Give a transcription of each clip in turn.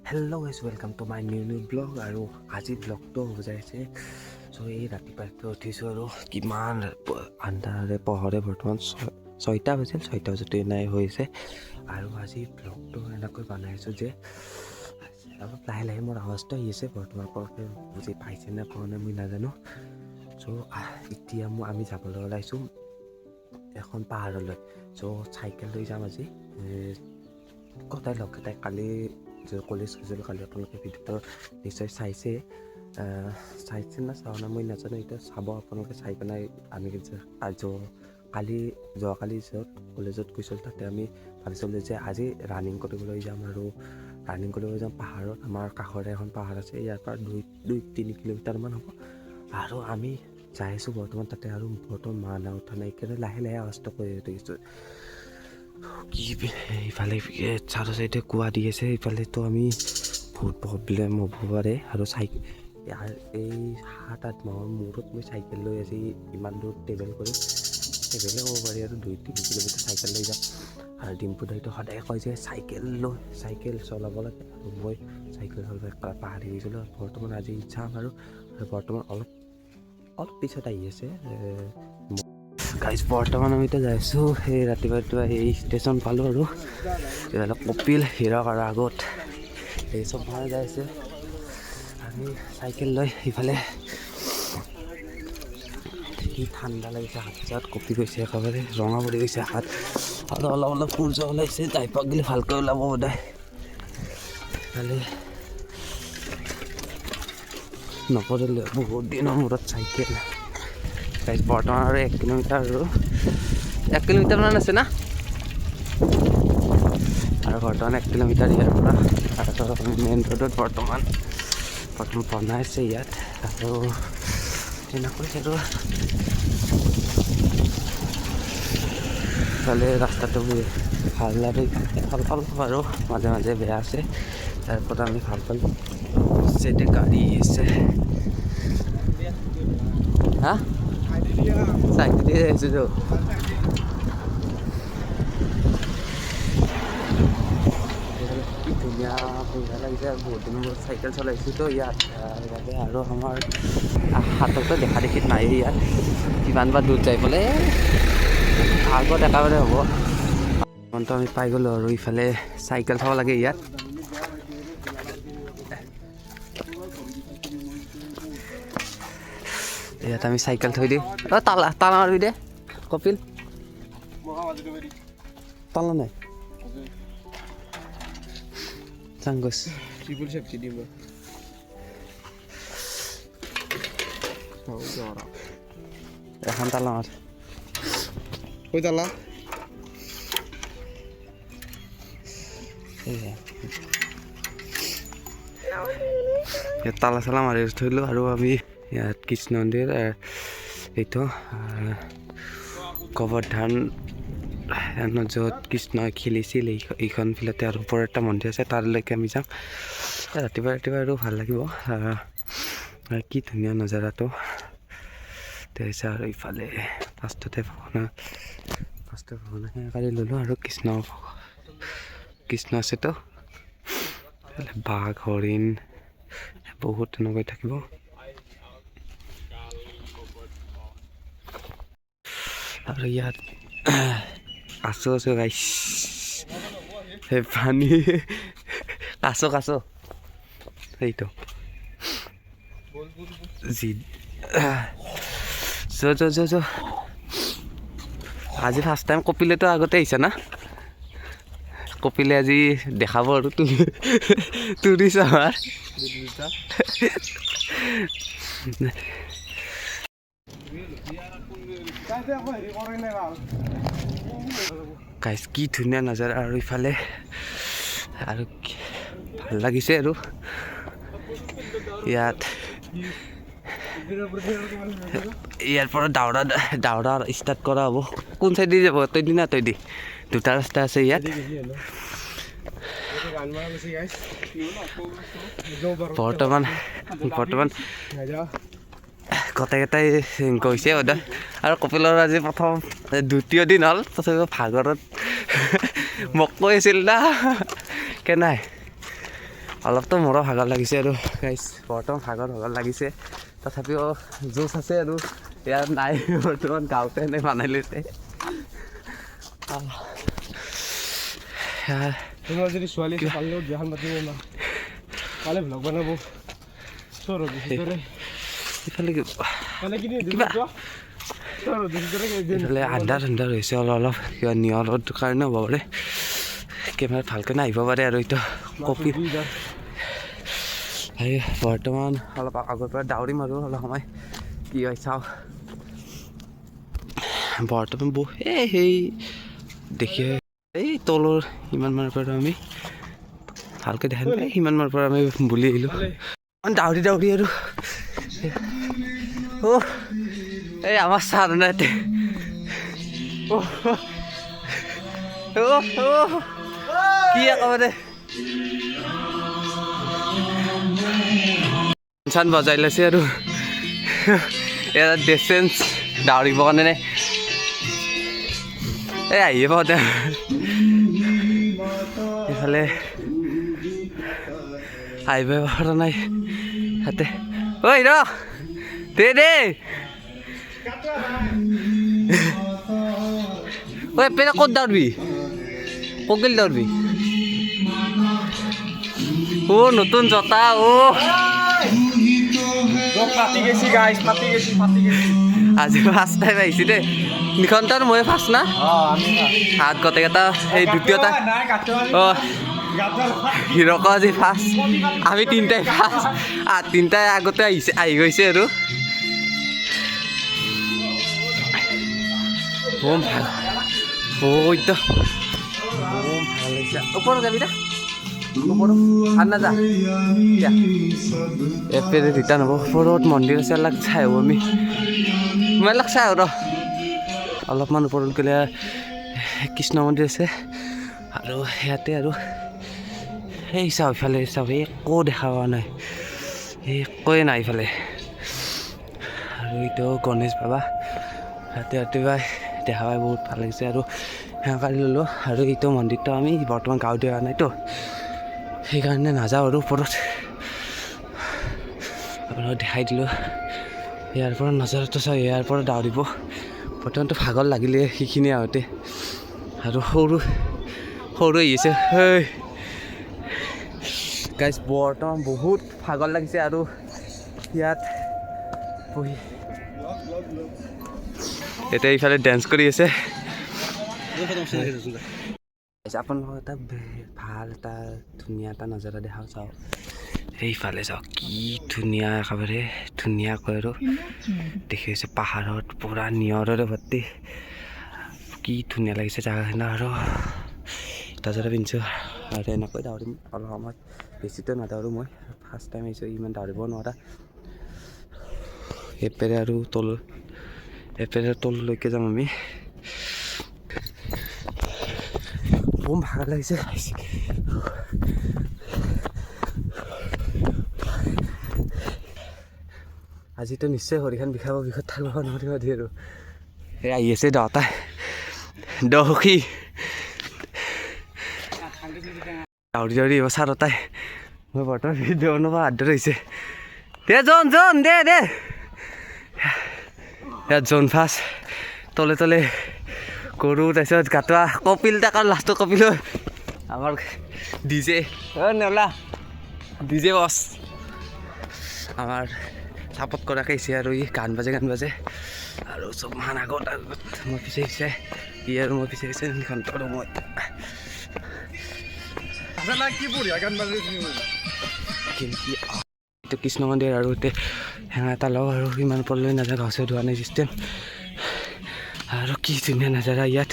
hello' guys welcome to my new blog আৰু আজি ব্লগটো হ'ব যাইছে চ' এই ৰাতিপুৱা উঠিছোঁ আৰু কিমান আন্ধাৰে পোহৰে বৰ্তমান ছয়টা বাজিল 6টা বজাতে নাই হৈছে আৰু আজি ব্লগটো এনেকৈ বনাইছোঁ যে অলপ লাহে লাহে মোৰ আৱাজটো আহি আছে বৰ্তমান পৰকৈ বুজি পাইছে নে পোৱা নাই মই নাজানো চ' এতিয়া আমি যাবলৈ ওলাইছোঁ এখন পাহাৰলৈ চ' চাইকেল লৈ যাম আজি কটাই লগকেইটাই কালি কলেজ গৈছিলোঁ কালি আপোনালোকে ভিডিঅ'টো নিশ্চয় চাইছে না চাওঁ না মই নাজানো এতিয়া চাব আপোনালোকে চাই পেলাই আমি যোৱাকালি য'ত কলেজত গৈছিলোঁ তাতে আমি ভাবিছিলোঁ যে আজি ৰানিং কৰিবলৈ যাম আৰু ৰানিং কৰিবলৈ যাম পাহাৰত আমাৰ কাষৰে এখন পাহাৰ আছে ইয়াৰ পৰা 2-3 কিলোমিটাৰমান হ'ব আৰু আমি যাই আছোঁ বৰ্তমান তাতে আৰু বৰ্তমান মানা উঠা নাই একেবাৰে লাহে লাহে আৱাজটো কৰি থাকিছোঁ কি ইফালে চাৰ চাইডে কোৱা দি আছে ইফালেতো আমি বহুত প্ৰব্লেম হ'ব পাৰে আৰু এই 7-8 মাহৰ মূৰত মই চাইকেল লৈ আজি ইমান দূৰ ট্ৰেভেল কৰিম ট্ৰেভেলে হ'ব পাৰি আৰু 2-3 কিলোমিটাৰ চাইকেল লৈ যাম আৰু ডিম্পু দাইটো সদায় কয় যে চাইকেল চলাব লাগে আৰু মই চাইকেল চলাব পাহৰি গৈছিলোঁ বৰ্তমান আজি যাম আৰু বৰ্তমান অলপ পিছত আহি আছে গাইজ বৰ্তমান আমি এতিয়া যাইছোঁ সেই ৰাতিপুৱা এই ষ্টেচন পালোঁ আৰু এইফালে কপিল হিৰক আৰু আগত এই চব মানুহ যাইছে আমি চাইকেল লৈ ইফালে কি ঠাণ্ডা লাগিছে হাত চাত কপি গৈছে একেবাৰে ৰঙা পৰি গৈছে হাত আৰু অলপ সূৰ্য ওলাইছে যাই পাক গ'লে ভালকৈ ওলাব সদায় ইফালে নপৰিলে বহুত দিনৰ মূৰত চাইকেল গাইজ বৰ্তমান আৰু 1 কিলোমিটাৰ আৰু 1 কিলোমিটাৰমান আছে না আৰু বৰ্তমান 1 কিলোমিটাৰ ইয়াৰ পৰা আৰু মেইন ৰোডত বৰ্তমান বনাইছে ইয়াত আৰু এনেকৈ আৰু ইফালে ৰাস্তাটো ভাল আৰু অলপ আৰু মাজে মাজে বেয়া আছে তাৰ পৰা আমি ভাল চেটে গাড়ী আছে হা চাইকেল দিয়ে আহিছোঁ কি ধুনীয়া বঢ়িয়া লাগিছে আৰু বহুত দিনৰ মূৰত চাইকেল চলাইছোঁতো ইয়াত সেইবাবে আৰু আমাৰ হাততো দেখা দেখি নাই ইয়াত কিমান বা দূৰ যাই পেলাই আগত একেবাৰে হ'ব তো আমি পাই গ'লোঁ আৰু ইফালে চাইকেল থ'ব লাগে ইয়াত ইয়াত আমি চাইকেল থৈ দিওঁ তালা মাৰিবি দে কপিল তালা নাই চাংগছ এখন তালা মাৰ কৈ তালা ইয়াত তালা চালা মাৰি থৈলোঁ আৰু আমি ইয়াত কৃষ্ণ মন্দিৰ এইটো গোবৰ্ধন য'ত কৃষ্ণই খেলিছিল এইখন ফিলতে আৰু ওপৰত এটা মন্দিৰ আছে তালৈকে আমি যাম ৰাতিপুৱা আৰু ভাল লাগিব কি ধুনীয়া নজাৰাটো তাৰপিছত আৰু ইফালে ফাৰ্ষ্টতে ভগৱান কালি ল'লোঁ আৰু কৃষ্ণ আছেতো বাঘ হৰিণ বহুত তেনেকৈ থাকিব আৰু ইয়াত কাছ গাইছ সেই পানী কাছ সেইটো আজি ফাৰ্ষ্ট টাইম কপিলেতো আগতে আহিছা না কপিলে আজি দেখাব আৰু টুৰিষ্ট আমাৰ গাইছ কি ধুনীয়া নাজাৰা আৰু ইফালে আৰু ভাল লাগিছে আৰু ইয়াৰ পৰা দাউৰা ষ্টাৰ্ট কৰা হ'ব কোন চাইডে যাব তই দি দুটা ৰাস্তা আছে ইয়াত বৰ্তমান গোটেইকেইটাই গৈছে সদায় আৰু কপিলৰ আজি প্ৰথম 2য় দিন হ'ল তথাপিও ভাগৰত মোক কৈ আছিল না কেনাই অলপতো মোৰো ভাগৰ লাগিছে আৰু গাইছ বৰ্তমান ভাগৰ লাগিছে তথাপিও জোচ আছে আৰু ইয়াত নাই বৰ্তমান গাঁৱতে এনে বনাই লৈছে তোমাৰ যদি ছোৱালী পালেও বিয়াখন পাতিব না পালে ভ্লগ বনাব চৰৰ ভিতৰে ইফালে মানে কি কিবা চৰৰ ভিতৰে ইফালে আন্ধাৰ হৈছে অলপ কিবা নিয়ৰৰ কাৰণে হ'ব পাৰে কেমেৰাত ভালকৈ নাহিব পাৰে আৰু এইটো কপি এই বৰ্তমান অলপ আগৰ পৰা দাউৰিম আৰু অলপ সময় কি হয় চাওঁ বৰ্তমান সেই দেখি এই তলৰ ইমান মানৰ পৰা আমি ভালকৈ দেখা নাই সিমান মানৰ পৰা আমি বুলি আহিলোঁ দাউৰি আৰু এই আমাৰ চাৰ নাই কি একেবাৰে চান বজাই লৈছে আৰু এটা ডিষ্টেঞ্চ দাউৰিব কাৰণে এই আহিয়ে পাওঁতে এইফালে আহিব পৰা নাই তাতে ঐ ৰ দে ঐ পেৰা ক'ত দাউৰিবি ককিল দাউৰিবি নতুন জোতা ফাটি গেছি গাইছ ফাটি গেছি আজি ফাৰ্ষ্ট টাইম আহিছে দেই নিখনটাৰ মই ফাৰ্ষ্ট না হাত গোটেইকেইটা সেই দ্বিতীয়টা হিৰক আজি ফাৰ্ষ্ট আমি তিনিটাই ফাৰ্ষ্ট তিনিটাই আগতে আহি গৈছে আৰু বম ভাল একদম বম ভাল লাগিছে ওপৰত যাবি না ওপৰত আৰ না যা এপেৰে ৰিটাৰ্ণ হ'ব ওপৰত মন্দিৰ আছে অলপ চাই হ'ব আমি মই অলপ চাই আৰু অলপমান ওপৰত গ'লে কৃষ্ণ মন্দিৰ আছে আৰু ইয়াতে আৰু সেই চাওঁ ইফালে চাওঁ একো দেখা পোৱা নাই একোৱে নাই ইফালে আৰু এইটো গণেশ বাবা ৰাতিপুৱাই দেখা পাই বহুত ভাল লাগিছে আৰু সেনেকৈ ল'লোঁ আৰু এইটো মন্দিৰটো আমি বৰ্তমান গাঁৱত দিয়া নাইতো সেইকাৰণে নাযাওঁ আৰু ওপৰত আপোনাক দেখাই দিলোঁ ইয়াৰ পৰা নজৰটো চাওঁ ইয়াৰ পৰা দাউৰিব বৰ্তমানটো ভাগৰ লাগিলে সেইখিনি আহোঁতে আৰু সৰু আহিছে গাইজ বৰ্তমান বহুত ভাগৰ লাগিছে আৰু ইয়াত বহি এতিয়া ইফালে ডেন্স কৰি আছে আপোনালোকক এটা ভাল এটা ধুনীয়া এটা নজাৰা দেখাওঁ চাওঁ সেইফালে চাওঁ কি ধুনীয়া একেবাৰে ধুনীয়াকৈ আৰু দেখি আছে পাহাৰত পূৰা নিয়ৰৰে ভৰ্তি কি ধুনীয়া লাগিছে জেগাখিনি আৰু তাজৰা পিন্ধিছোঁ আৰু এনেকৈ দাউৰিম অলপ সময়ত বেছিতো নাদাউৰোঁ মই ফাৰ্ষ্ট টাইম আহিছোঁ ইমান দাউৰিব নোৱাৰা এপেৰে আৰু তললৈকে যাম আমি বম ভাগৰ লাগিছে আজিতো নিশ্চয় ভৰিখন বিষত থাকিব নোৱাৰিব আৰু এই আহি আছে দহী দাউৰি চাৰতাই মই বৰ্তমান ভিডিঅ' বনাব হাত ধৰিছে দে জন দে ইয়াত জন ফাৰ্ষ্ট তলে গৰু তাৰপিছত গাটোৱা কপিল তাকৰ লাষ্টৰ কপিল আমাৰ ডিজে নেওলা ডিজে বছ আমাৰ চাপৰ্ট কৰাকৈ আহিছে আৰু ই গান বাজে আৰু চব মান আগত মই পিছে ই আৰু মই পিছে ঘণ্টা আৰু মই এইটো কৃষ্ণ মন্দিৰ আৰু এতিয়া হেঙা এটা লওঁ আৰু ইমান ওপৰলৈ নাযাওঁ গাঁও ধোৱা নাই চিষ্টেম আৰু কি ধুনীয়া নাজাৰা ইয়াত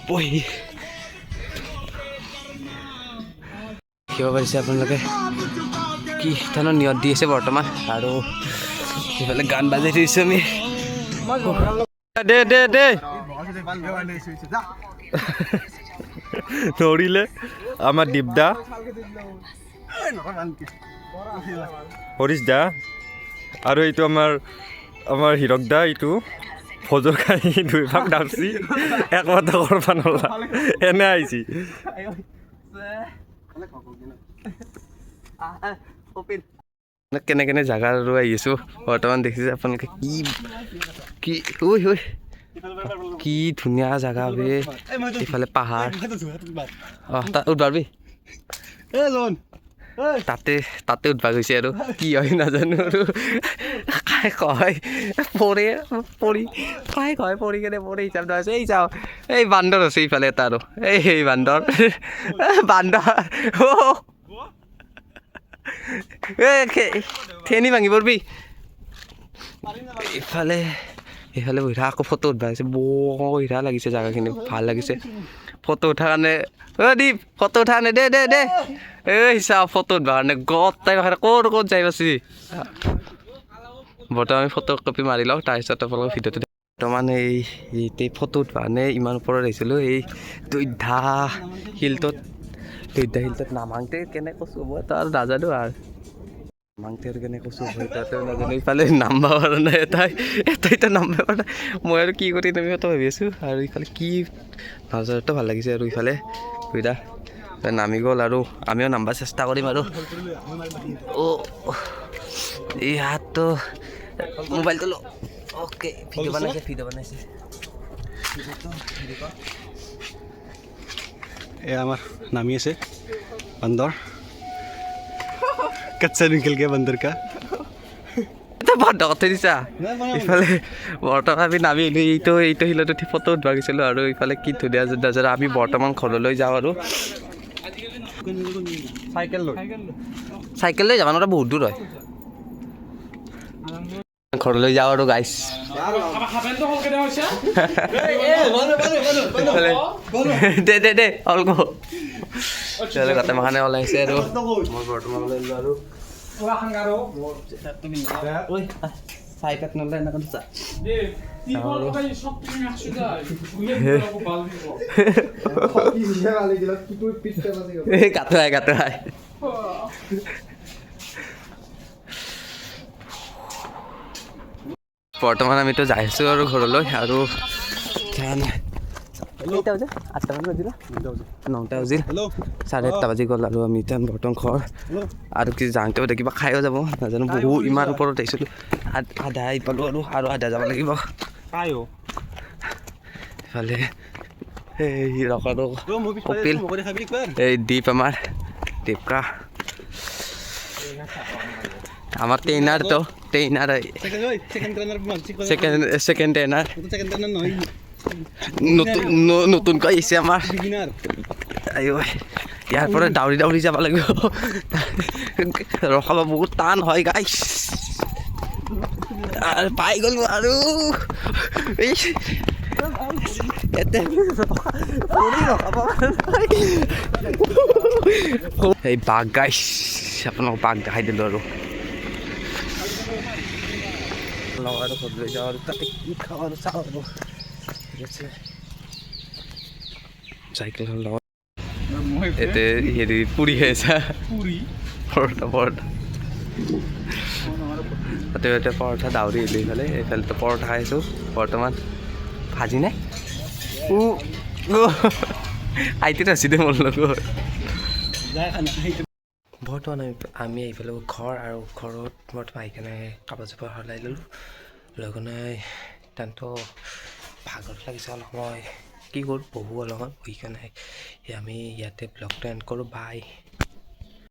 বহি দেখিব পাৰিছে আপোনালোকে কি ধৰণৰ নিয়ত দি আছে বৰ্তমান আৰু সেইফালে গান বাজাই থৈছোঁ আমি দে নৰিলে আমাৰ দীপদা হৰিশ দা আৰু এইটো আমাৰ হীৰক দা এইটো ভোজৰ খাই দুই ভাগ দামছি একমাত্ৰ কৰবা নলা এনে আহিছি কেনে কেনে জাগা আৰু আহি আছোঁ বৰ্তমান দেখিছে আপোনালোকে কি ঐ ঐ কি ধুনীয়া জাগা বে এইফালে পাহাৰ অঁ তাত উঠবাৰবি তাতে উঠবা গৈছে আৰু কি হয় নাজানো আৰু খাই কয় পৰি কেনে পৰি হিচাপ ধৰিছে এই চাওঁ এই বান্দৰ আছে এইফালে এটা আৰু এই বান্দৰ ঠেনি ভাঙি পৰবি এইফালে বহিৰা আকৌ ফটো উঠবা গৈছে বঢ়িয়া লাগিছে জাগাখিনি ভাল লাগিছে ফটো উঠাৰ কাৰণে দীপ ফটো উঠাৰ কাৰণে দে এই চাওঁ ফটো উঠবা কাৰণে গোটাই ক'ত যাই পাইছি বৰ্তমান আমি ফটো কপি মাৰি লওঁ তাৰপিছত আপোনালোকৰ ভিডিঅ'টো বৰ্তমান এই ফটো উঠবা কাৰণে ইমান ওপৰত আহিছিলোঁ এই দৈধা শিলটোত নামাংতে কেনে কৈছোঁ মই তো আৰু নাজানো আৰু নামাংতে আৰু কেনে কৈছোঁ মই তাতে নাজানো ইফালে নামবা পৰা নাই এটা নামবা পৰা নাই মই আৰু কি কৰি নামি তো ভাবি আছোঁ আৰু ইফালে কি নাজাৰটো ভাল লাগিছে আৰু ইফালে সুবিধা নামি গ'ল আৰু আমিও নামবা চেষ্টা কৰিম আৰু এই হাতটো মোবাইলটো ল অ'কে ভিডিঅ' বনাইছে এয়া আমাৰ নামি আছে বান্দৰ কচ্চা নিকল গয়া বান্দৰ কা বন্ধ কৰি দিছা ইফালে বৰ্তমান আমি নামি আহিলোঁ এইটো শিলতো ফটো উঠবা গৈছিলোঁ আৰু ইফালে কি ধুনীয়া নাজাৰা আমি বৰ্তমান ঘৰলৈ যাওঁ আৰু চাইকেল লৈ যাবা নোৱাৰা বহুত দূৰ হয় ঘৰলৈ যাওঁ আৰু গাইছ দে অলক গোটেই মাখানে ওলাইছে আৰু মই বৰ্তমান ওলাইলোঁ আৰু চাইকেল নলে এনেকৈ চা গাটো আই বৰ্তমান আমিতো যাই আছোঁ আৰু ঘৰলৈ আৰু কেইটা বাজে 8টামান বাজিলে 9টা বাজিল 8:30 বাজি গ'ল আৰু আমি এতিয়া বৰ্তমান ঘৰ আৰু কি যাওঁতে বোধে কিবা খায়ো যাব নাজানো বহু ইমান ওপৰত আহিছিলোঁ আধা আহি পালোঁ আৰু আধা যাব লাগিব ইফালে এই ৰকাৰো কপিল এই দ্বীপ আমাৰ দীপকা আমাৰ ট্ৰেনাৰ তো ট্ৰেনাৰ সেকেন্ড ট্ৰেনাৰ নতুনকৈ আহিছে আমাৰ ইয়াৰ পৰা দাউৰি যাব লাগিব ৰখাব বহুত টান হয় গাইছ আৰু পাই গ'লো আৰু এই বাঘ গাইছ আপোনালোকক বাঘ দেখাই দিলোঁ আৰু ঘৰলৈ যাওঁ আৰু তাতে কি খাওঁ আৰু চাওঁ আৰু ঠিক আছে চাইকেলখন লগত এতে হেৰি পুৰি খাইছা পৰঠা তাতে পৰঠা দাউৰি আহিলোঁ এইফালেতো পৰঠা খাইছোঁ বৰ্তমান ভাজি নাই আইটিত আছি দে মোৰ লগত বৰ্তমান আমি আহিফালে ঘৰ আৰু ঘৰত বৰ্তমান আহি কেনে কাপোৰ চাপোৰ সলাই ল'লোঁ লৈ কেনে তাতো ভাগৰ লাগিছে অলপ মই কি কৰোঁ বহু অলপমান বহি কেনে আমি ইয়াতে ব্লগটো এণ্ড কৰোঁ বাই